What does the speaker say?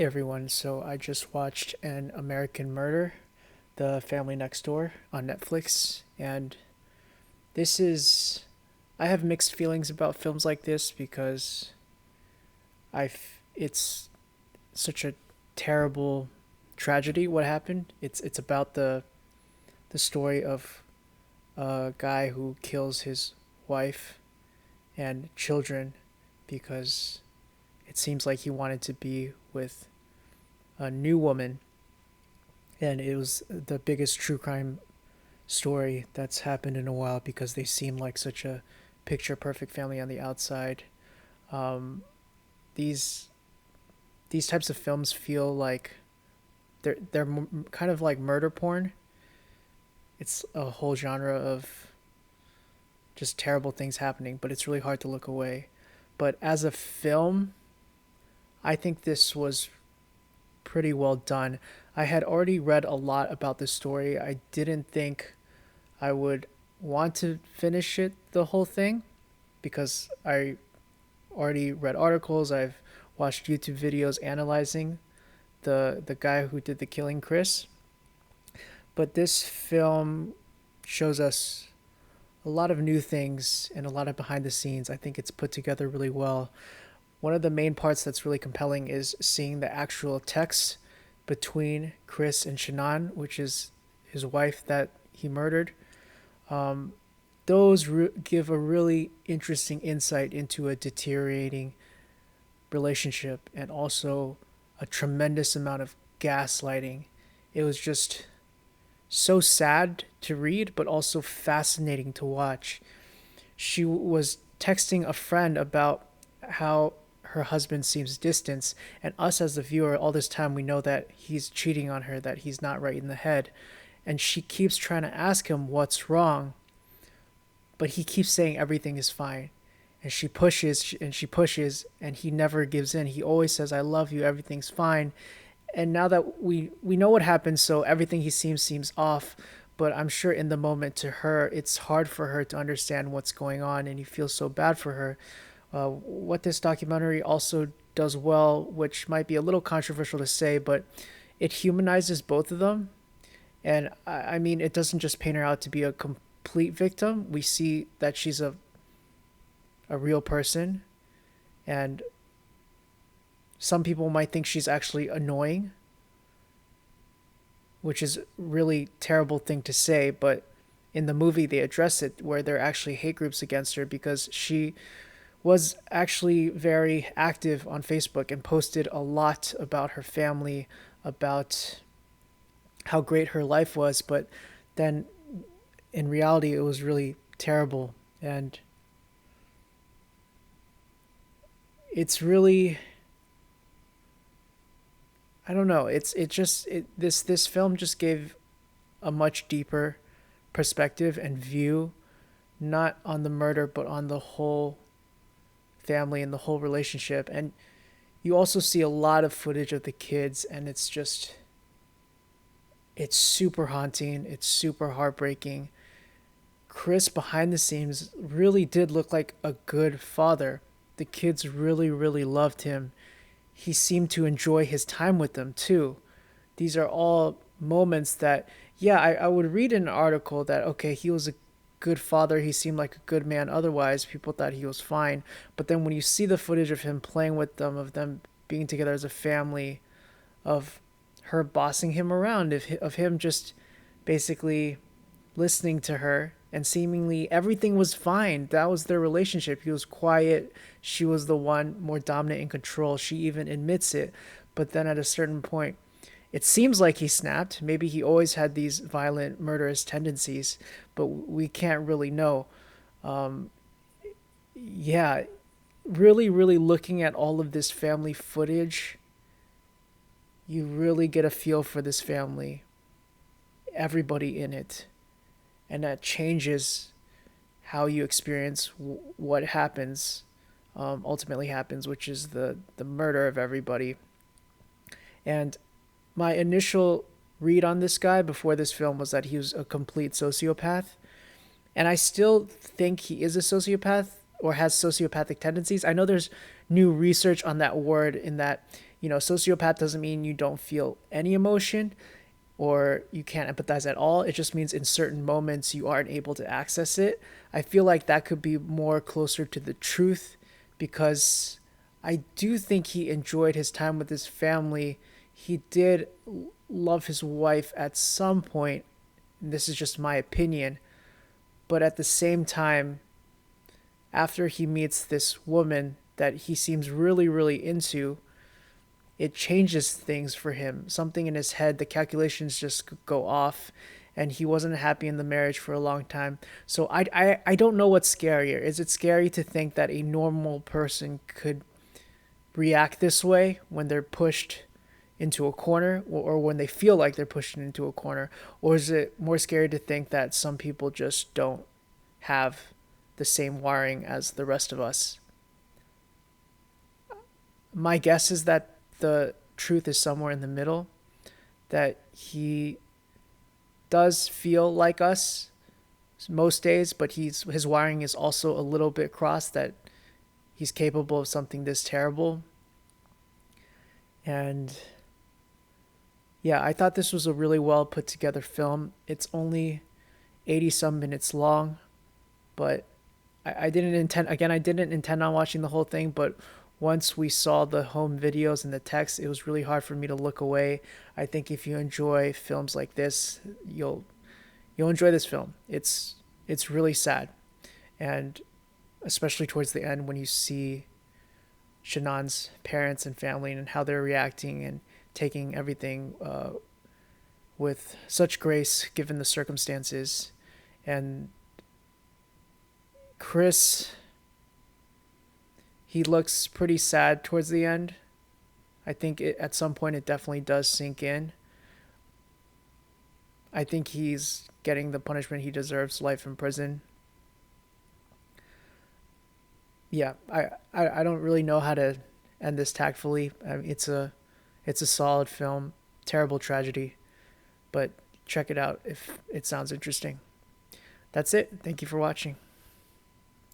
Hey everyone, so I just watched An American Murder, The Family Next Door on Netflix, and this is. I have mixed feelings about films like this because it's such a terrible tragedy what happened. It's about the story of a guy who kills his wife and children because it seems like he wanted to be with a new woman, and it was the biggest true crime story that's happened in a while because they seem like such a picture perfect family on the outside. Um, these these types of films feel like they're kind of like murder porn. It's a whole genre of just terrible things happening, but it's really hard to look away. But as a film, I think this was pretty well done. I had already read a lot about this story. I didn't think I would want to finish it the whole thing because I already read articles. I've watched YouTube videos analyzing the guy who did the killing, Chris. But this film shows us a lot of new things and a lot of behind the scenes. I think it's put together really well. One of the main parts that's really compelling is seeing the actual text between Chris and Shannon, which is his wife that he murdered. Um, those give a really interesting insight into a deteriorating relationship and also a tremendous amount of gaslighting. It was just so sad to read, but also fascinating to watch. She was texting a friend about how her husband seems distant, and us as the viewer, all this time we know that he's cheating on her, that he's not right in the head. And she keeps trying to ask him what's wrong, but he keeps saying everything is fine. And she pushes and she pushes, and he never gives in. He always says, "I love you, everything's fine." And now that we know what happened, so everything he seems off. But I'm sure in the moment to her, it's hard for her to understand what's going on, and he feels so bad for her. What this documentary also does well, which might be a little controversial to say, but it humanizes both of them. And I mean, it doesn't just paint her out to be a complete victim. We see that she's a real person, and some people might think she's actually annoying, which is really terrible thing to say, but in the movie they address it where there are actually hate groups against her because she was actually very active on Facebook and posted a lot about her family, about how great her life was, but then in reality it was really terrible. And it's really, I don't know, this film just gave a much deeper perspective and view, not on the murder but on the whole family and the whole relationship. And you also see a lot of footage of the kids, and it's super haunting, it's super heartbreaking. Chris behind the scenes really did look like a good father. The kids really loved him. He seemed to enjoy his time with them too. These are all moments that, yeah, I would read in an article that, okay, he was a good father, he seemed like a good man, otherwise people thought he was fine. But then when you see the footage of him playing with them, of them being together as a family, of her bossing him around, of him just basically listening to her, and seemingly everything was fine. That was their relationship. He was quiet. She was the one more dominant in control. She even admits it. But then at a certain point, it seems like he snapped. Maybe he always had these violent, murderous tendencies, but we can't really know. Um, yeah, really looking at all of this family footage, you really get a feel for this family, everybody in it, and that changes how you experience what happens, ultimately happens, which is the murder of everybody. And my initial read on this guy before this film was that he was a complete sociopath, and I still think he is a sociopath or has sociopathic tendencies. I know there's new research on that word, in that Sociopath doesn't mean you don't feel any emotion or you can't empathize at all. It just means in certain moments you aren't able to access it. I feel like that could be more closer to the truth because I do think he enjoyed his time with his family. He did love his wife at some point. And this is just my opinion. But at the same time, after he meets this woman that he seems really, really into, it changes things for him. Something in his head, the calculations just go off, and he wasn't happy in the marriage for a long time. So I don't know what's scarier. Is it scary to think that a normal person could react this way when they're pushed into a corner, or when they feel like they're pushed into a corner? Or is it more scary to think that some people just don't have the same wiring as the rest of us? My guess is that the truth is somewhere in the middle, that he does feel like us most days, but his wiring is also a little bit crossed, that he's capable of something this terrible. And yeah, I thought this was a really well put together film. It's only 80 some minutes long, but I didn't intend, again, I didn't intend on watching the whole thing, but once we saw the home videos and the text, it was really hard for me to look away. I think if you enjoy films like this, you'll enjoy this film. It's really sad, and especially towards the end when you see Shanann's parents and family and how they're reacting and taking everything with such grace given the circumstances. And Chris, he looks pretty sad towards the end. I think at some point it definitely does sink in. I think he's getting the punishment he deserves, life in prison. Yeah, I don't really know how to end this tactfully. I mean, it's a solid film, terrible tragedy, but check it out if it sounds interesting. That's it. Thank you for watching.